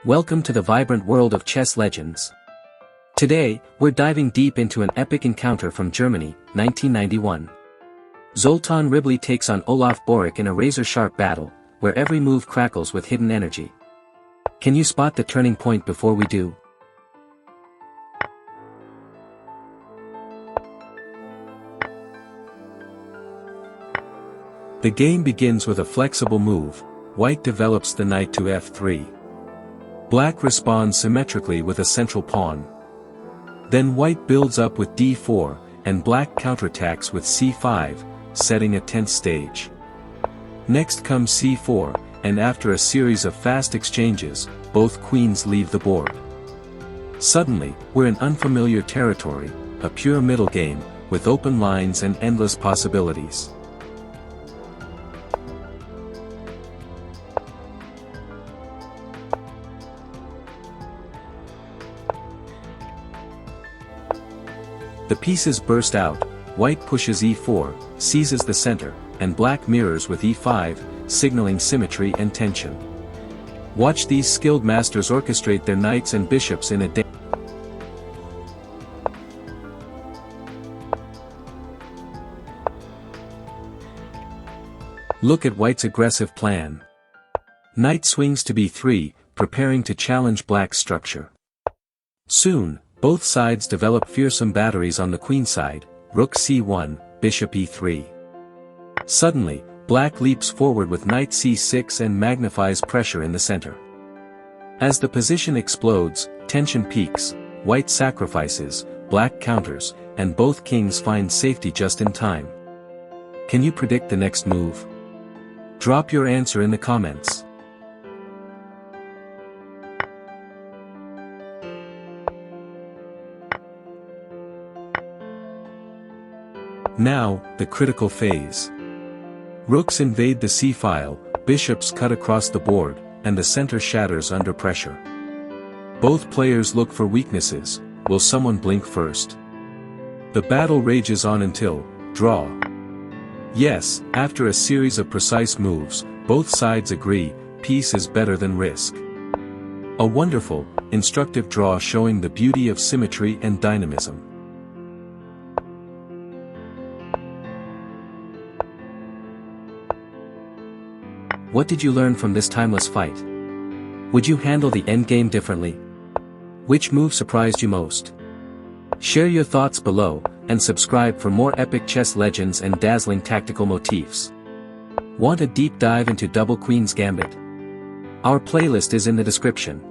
Welcome to the vibrant world of chess legends. Today, we're diving deep into an epic encounter from Germany, 1991. Zoltán Ribli takes on Olaf Borik in a razor-sharp battle, where every move crackles with hidden energy. Can you spot the turning point before we do? The game begins with a flexible move. White develops the knight to f3. Black responds symmetrically with a central pawn. Then white builds up with d4, and black counterattacks with c5, setting a tense stage. Next comes c4, and after a series of fast exchanges, both queens leave the board. Suddenly, we're in unfamiliar territory, a pure middle game, with open lines and endless possibilities. The pieces burst out, white pushes e4, seizes the center, and black mirrors with e5, signaling symmetry and tension. Watch these skilled masters orchestrate their knights and bishops in a day. Look at white's aggressive plan. Knight swings to b3, preparing to challenge black's structure. Soon, both sides develop fearsome batteries on the queen side, rook c1, bishop e3. Suddenly, black leaps forward with knight c6 and magnifies pressure in the center. As the position explodes, tension peaks, white sacrifices, black counters, and both kings find safety just in time. Can you predict the next move? Drop your answer in the comments. Now, the critical phase. Rooks invade the c-file, bishops cut across the board, and the center shatters under pressure. Both players look for weaknesses. Will someone blink first? The battle rages on until draw. Yes, after a series of precise moves, both sides agree, peace is better than risk. A wonderful, instructive draw showing the beauty of symmetry and dynamism. What did you learn from this timeless fight? Would you handle the endgame differently? Which move surprised you most? Share your thoughts below, and subscribe for more epic chess legends and dazzling tactical motifs. Want a deep dive into Double Queen's Gambit? Our playlist is in the description.